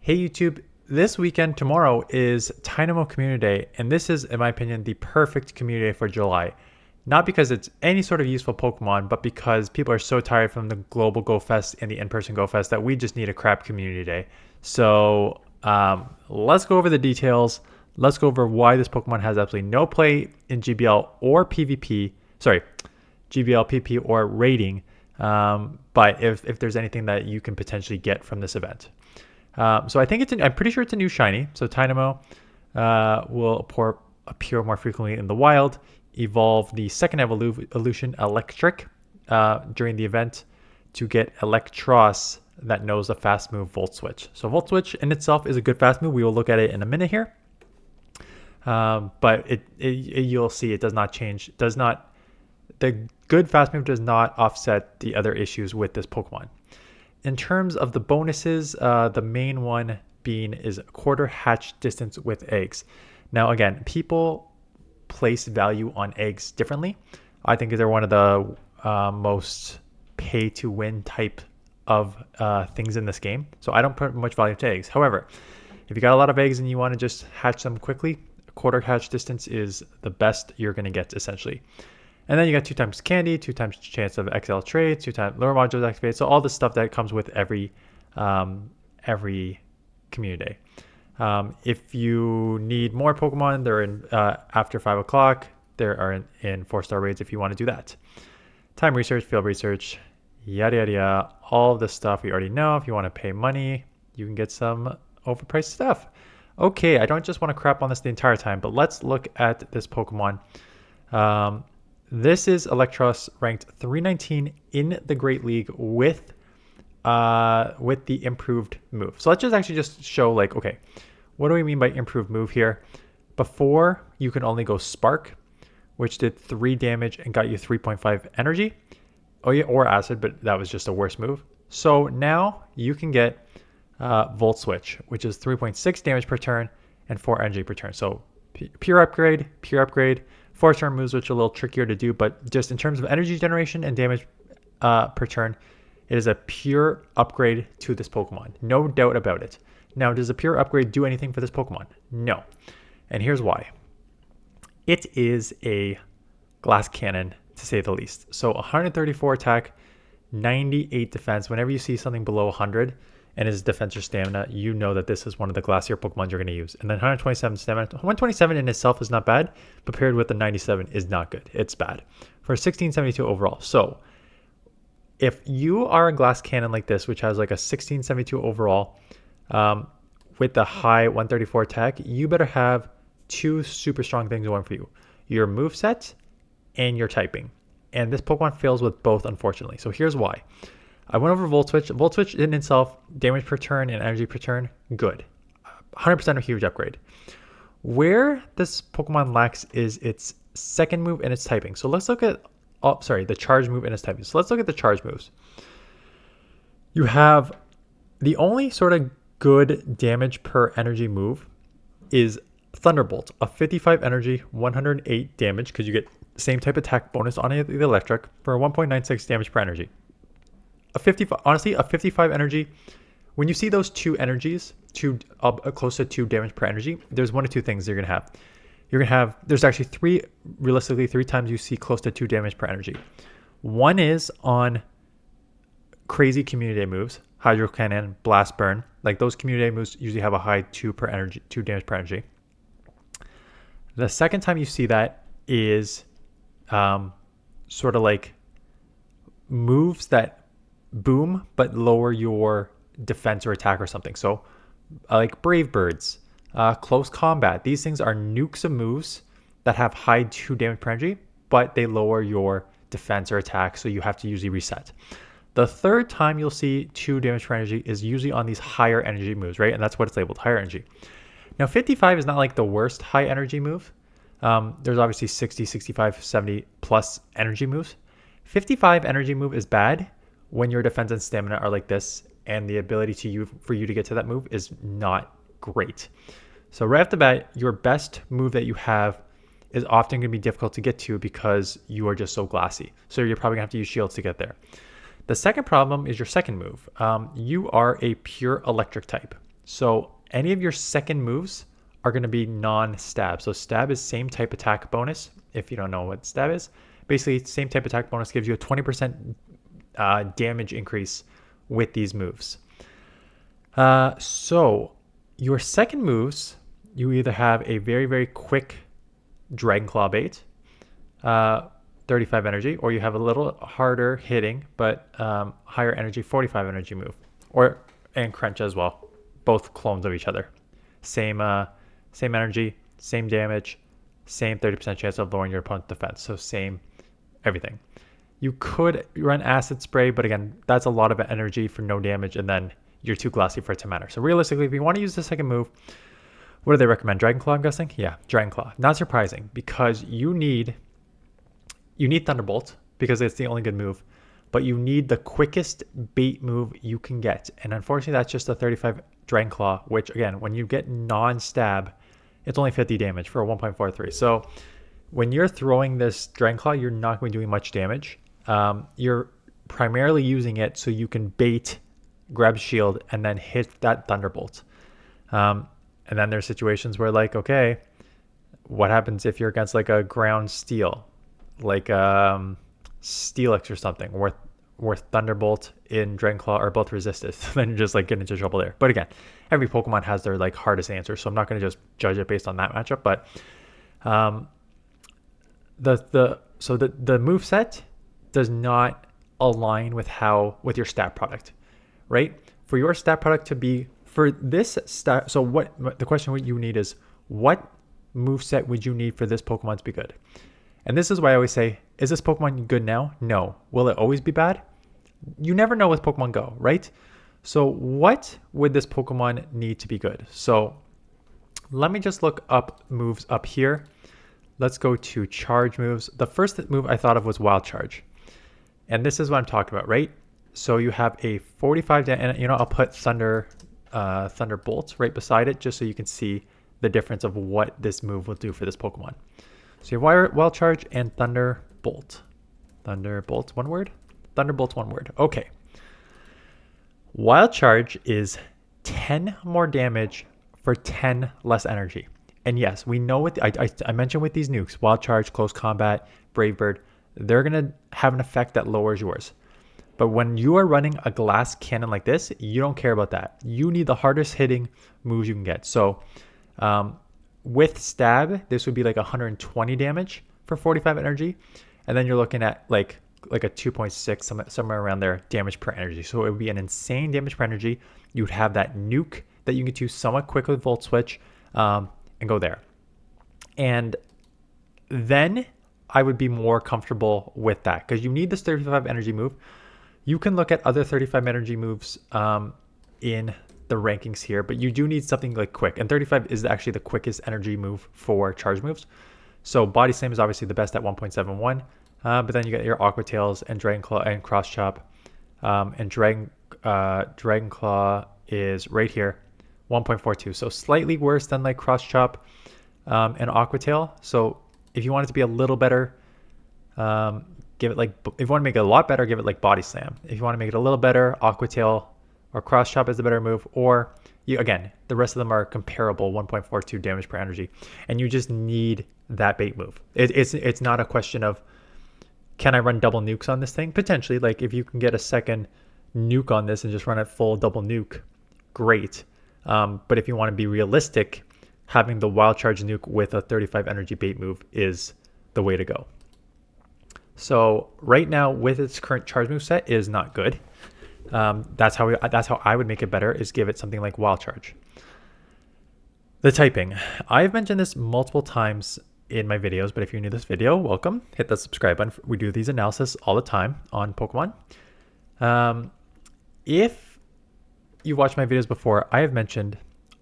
Hey YouTube, this weekend, tomorrow is Tynamo Community Day, and this is, in my opinion, the perfect community day for July. Not because it's any sort of useful Pokemon, but because people are so tired from the global Go Fest and the in-person Go Fest that we just need a crap community day. So let's go over the details. Let's go over why this Pokemon has absolutely no play in GBL or PvP. Sorry, GBL, PvP, or rating. But if there's anything that you can potentially get from this event. So I think I'm pretty sure it's a new shiny. So Tynamo will appear more frequently in the wild, evolve the second evolution, Electric, during the event to get Eelektross that knows a fast move, Volt Switch. So Volt Switch in itself is a good fast move. We will look at it in a minute here. But you'll see it does not change, the good fast move does not offset the other issues with this Pokemon. In terms of the bonuses, the main one being is a quarter hatch distance with eggs. Now, again, people place value on eggs differently. I think they're one of the most pay-to-win type of things in this game. So I don't put much value to eggs. However, if you got a lot of eggs and you want to just hatch them quickly, a quarter hatch distance is the best you're going to get, essentially. And then you got 2 times candy, 2 times chance of XL trades, 2 times lure modules activated. So all the stuff that comes with every community day. If you need more Pokemon, they're in after 5 o'clock. There are in 4-star raids if you want to do that. Time research, field research, yada yada yada. All of this stuff we already know. If you want to pay money, you can get some overpriced stuff. Okay, I don't just want to crap on this the entire time, but let's look at this Pokemon. This is Eelektross ranked 319 in the Great League with the improved move. So let's just show like, okay, what do we mean by improved move here? Before, you can only go Spark, which did 3 damage and got you 3.5 energy. Oh yeah, or Acid, but that was just a worse move. So now you can get Volt Switch, which is 3.6 damage per turn and 4 energy per turn. So pure upgrade. 4-turn moves, which are a little trickier to do, but just in terms of energy generation and damage per turn, it is a pure upgrade to this Pokemon. No doubt about it. Now, does a pure upgrade do anything for this Pokemon? No. And here's why. It is a glass cannon, to say the least. So 134 attack, 98 defense. Whenever you see something below 100 and his defense or stamina, you know that this is one of the glacier Pokemon you're going to use. And then 127 stamina. 127 in itself is not bad, but paired with the 97 is not good. It's bad. For 1672 overall. So if you are a glass cannon like this, which has like a 1672 overall, with the high 134 attack, you better have 2 super strong things going for you. Your moveset and your typing. And this Pokemon fails with both, unfortunately. So here's why. I went over Volt Switch. Volt Switch in itself, damage per turn and energy per turn, good. 100% a huge upgrade. Where this Pokemon lacks is its second move and its typing. So let's look at, the charge move and its typing. So let's look at the charge moves. You have the only sort of good damage per energy move is Thunderbolt, a 55 energy, 108 damage, because you get the same type attack bonus on the electric for 1.96 damage per energy. A 55 energy, when you see those 2 energies, close to 2 damage per energy, there's 1 or 2 things you're going to have. There's actually realistically 3 times you see close to 2 damage per energy. One is on crazy community day moves, Hydro Cannon, Blast Burn. Like those community day moves usually have a high 2 damage per energy. The second time you see that is sort of like moves that boom but lower your defense or attack or something. So like Brave Birds, Close Combat. These things are nukes of moves that have high 2 damage per energy, but they lower your defense or attack, so you have to usually reset. The third time you'll see 2 damage per energy is usually on these higher energy moves, right? And that's what it's labeled, higher energy. Now 55 is not like the worst high energy move. There's obviously 60, 65, 70 plus energy moves. 55 energy move is bad when your defense and stamina are like this, and the ability for you to get to that move is not great. So right off the bat, your best move that you have is often going to be difficult to get to because you are just so glassy. So you're probably going to have to use shields to get there. The second problem is your second move. You are a pure electric type. So any of your second moves are going to be non-stab. So stab is same type attack bonus. If you don't know what stab is, basically same type attack bonus gives you a 20% damage increase with these moves. So your second moves, you either have a very, very quick Dragon Claw bait, 35 energy, or you have a little harder hitting but higher energy 45 energy move, and Crunch as well. Both clones of each other. Same energy, same damage, same 30% chance of lowering your opponent's defense. So same everything. You could run Acid Spray, but again, that's a lot of energy for no damage, and then you're too glassy for it to matter. So realistically, if you want to use the second move, what do they recommend? Dragon Claw, I'm guessing? Yeah, Dragon Claw. Not surprising, because you need Thunderbolt, because it's the only good move, but you need the quickest bait move you can get. And unfortunately, that's just a 35 Dragon Claw, which again, when you get non-stab, it's only 50 damage for a 1.43. So when you're throwing this Dragon Claw, you're not going to be doing much damage. You're primarily using it so you can bait, grab shield, and then hit that Thunderbolt. And then there's situations where, like, okay, what happens if you're against like a ground steel, like Steelix or something, where Thunderbolt in Dragon Claw are both resisted? Then you just like get into trouble there. But again, every Pokemon has their like hardest answer, so I'm not going to just judge it based on that matchup. But the move set does not align with your stat product, right? For your stat product to be for this stat, so what the question what you need is, what move set would you need for this Pokemon to be good? And this is why I always say, is this Pokemon good now? No. Will it always be bad? You never know with Pokemon Go, right? So what would this Pokemon need to be good? So let me just look up moves up here. Let's go to charge moves. The first move I thought of was Wild Charge. And this is what I'm talking about, right? So you have a 45, and I'll put Thunderbolt right beside it just so you can see the difference of what this move will do for this Pokemon. So you have Wild Charge and Thunderbolt. Thunderbolt, one word? Thunderbolt's one word. Okay. Wild Charge is 10 more damage for 10 less energy. And yes, we know what I mentioned with these nukes, Wild Charge, Close Combat, Brave Bird, they're going to have an effect that lowers yours. But when you are running a glass cannon like this, you don't care about that. You need the hardest hitting moves you can get. So with Stab, this would be like 120 damage for 45 energy. And then you're looking at like a 2.6, somewhere around there, damage per energy. So it would be an insane damage per energy. You would have that nuke that you can do somewhat quick with Volt Switch and go there. And then I would be more comfortable with that, because you need this 35 energy move. You can look at other 35 energy moves in the rankings here, but you do need something like quick. And 35 is actually the quickest energy move for charge moves. So Body Slam is obviously the best at 1.71. But then you get your Aqua Tails and Dragon Claw and Cross Chop. And Dragon Claw is right here, 1.42. So slightly worse than like Cross Chop and Aqua Tail. So if you want it to be a little better, give it like, if you want to make it a lot better, give it like Body Slam. If you want to make it a little better, Aqua Tail or Cross Chop is the better move. Or again, the rest of them are comparable, 1.42 damage per energy. And you just need that bait move. It's not a question of, can I run double nukes on this thing? Potentially, like if you can get a second nuke on this and just run it full double nuke, great. But if you want to be realistic, having the Wild Charge nuke with a 35 energy bait move is the way to go. So right now with its current charge move set is not good. That's how I would make it better, is give it something like Wild Charge. The typing. I've mentioned this multiple times in my videos, but if you're new to this video, welcome. Hit the subscribe button. We do these analysis all the time on Pokemon. If you watched my videos before, I have mentioned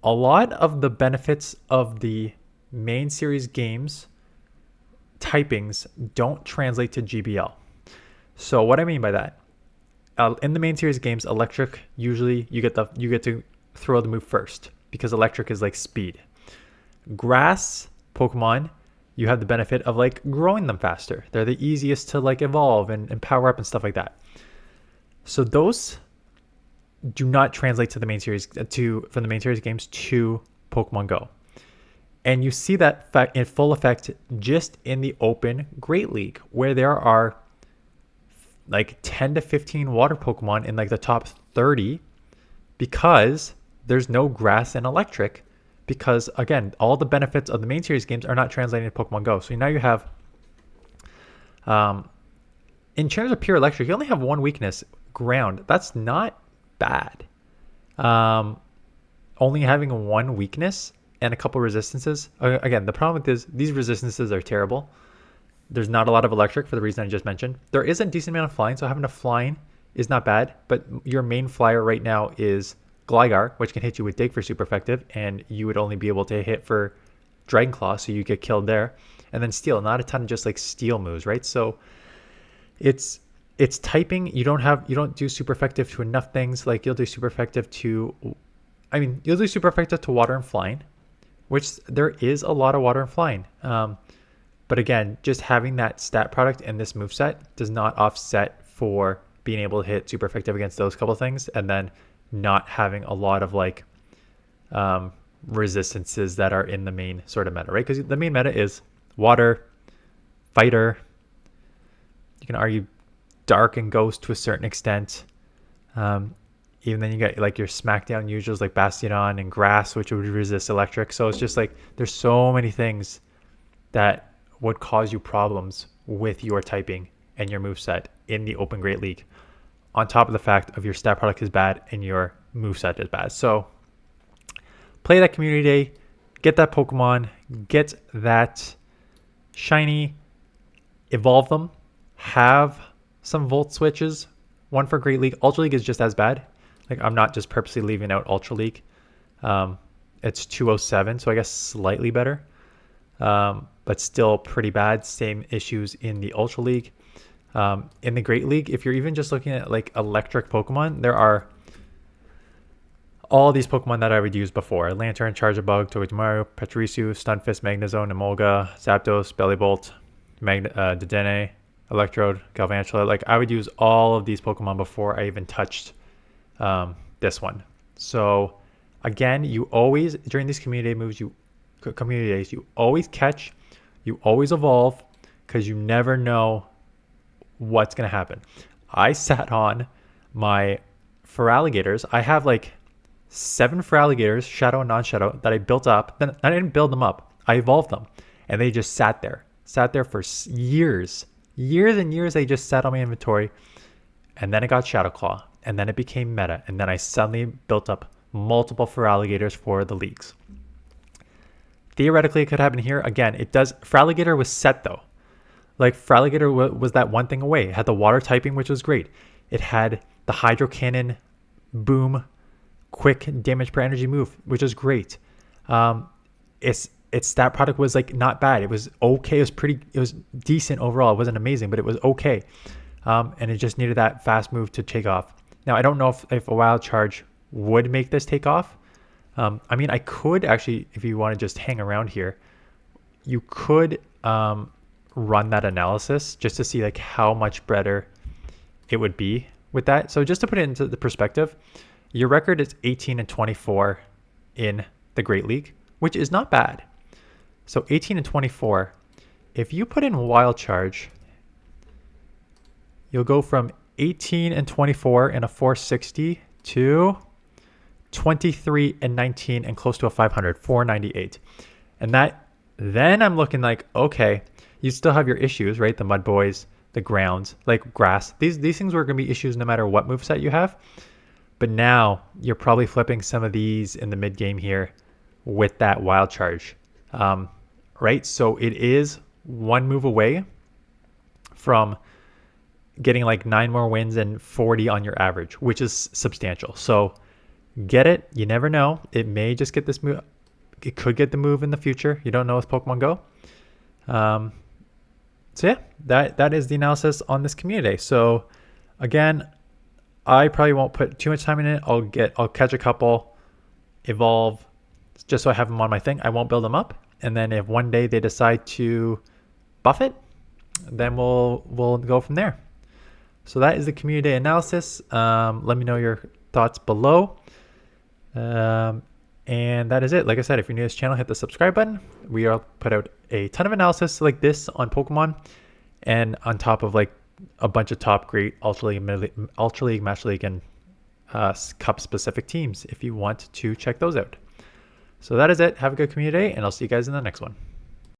a lot of the benefits of the main series games typings don't translate to GBL. So what I mean by that, in the main series games, Electric, usually you get to throw the move first, because Electric is like speed. Grass Pokemon, you have the benefit of like growing them faster. They're the easiest to like evolve and power up and stuff like that. So those do not translate to the main series from the main series games to Pokemon Go. And you see that in full effect just in the Open Great League, where there are like 10 to 15 water Pokemon in like the top 30 because there's no grass and electric. Because again, all the benefits of the main series games are not translating to Pokemon Go. So now you have, in terms of pure electric, you only have one weakness, ground. That's not bad. Only having one weakness and a couple resistances. Again, the problem with these resistances are terrible. There's not a lot of electric for the reason I just mentioned. There is a decent amount of flying, so having a flying is not bad. But your main flyer right now is Gligar, which can hit you with Dig for super effective, and you would only be able to hit for Dragon Claw, so you get killed there. And then Steel, not a ton of just like Steel moves, right? So it's typing. You don't do super effective to enough things. Like you'll do super effective to, you'll do super effective to water and flying, which there is a lot of water and flying. But again, just having that stat product and this moveset does not offset for being able to hit super effective against those couple things, and then not having a lot of like resistances that are in the main sort of meta, right? Because the main meta is water, fighter. You can argue dark and ghost to a certain extent. Even then you get like your smackdown usuals like Bastion and grass, which would resist electric. So it's just like there's so many things that would cause you problems with your typing and your moveset in the Open Great League, on top of the fact of your stat product is bad and your moveset is bad. So play that community day, get that Pokemon, get that shiny, evolve them, have some Volt switches, one for Great League. Ultra League is just as bad. Like I'm not just purposely leaving out Ultra League. It's 207, so I guess slightly better. But still pretty bad. Same issues in the Ultra League. In the Great League, if you're even just looking at like electric Pokemon, there are all these Pokemon that I would use before. Lantern, Charjabug, Togedemaru, Pachirisu, Stunfisk, Magnezone, Emolga, Zapdos, Bellibolt, Dedenne, Electrode, Galvantula. Like I would use all of these Pokemon before I even touched this one. So again, you always, during these community days, you always catch, you always evolve, because you never know what's going to happen. I sat on my Feraligators. I have like 7 Feraligators, shadow and non-shadow, that I built up. Then I didn't build them up. I evolved them. And they just sat there for years. Years and years they just sat on my inventory. And then it got Shadow Claw. And then it became meta. And then I suddenly built up multiple Feraligators for the leagues. Theoretically, it could happen here. Again, it does. Feraligator was set though. Like Feraligator was that one thing away. It had the water typing, which was great. It had the Hydro Cannon, boom, quick damage per energy move, which is great. Its stat product was like not bad. It was okay. It was decent overall. It wasn't amazing, but it was okay. And it just needed that fast move to take off. Now, I don't know if a Wild Charge would make this take off. I could actually, if you want to just hang around here, you could run that analysis just to see like how much better it would be with that. So just to put it into the perspective, your record is 18-24 in the Great League, which is not bad. So 18-24, if you put in Wild Charge, you'll go from 18-24 in a 460 to 23-19 and close to a 500, 498. And then I'm looking like, okay, you still have your issues, right? The Mud Boys, the grounds, like grass. These things were going to be issues no matter what moveset you have. But now you're probably flipping some of these in the mid game here with that Wild Charge, right? So it is one move away from getting like 9 more wins and 40 on your average, which is substantial. So get it. You never know. It may just get this move. It could get the move in the future. You don't know with Pokemon Go. So yeah, that is the analysis on this community day. So again, I probably won't put too much time in it. I'll catch a couple, evolve, just so I have them on my thing. I won't build them up. And then if one day they decide to buff it, then we'll go from there. So that is the community day analysis. Let me know your thoughts below. And that is it. Like I said, if you're new to this channel, hit the subscribe button. We all put out a ton of analysis like this on Pokemon, and on top of like a bunch of top great Ultra League, Master League, and Cup specific teams if you want to check those out. So that is it. Have a good community day, and I'll see you guys in the next one.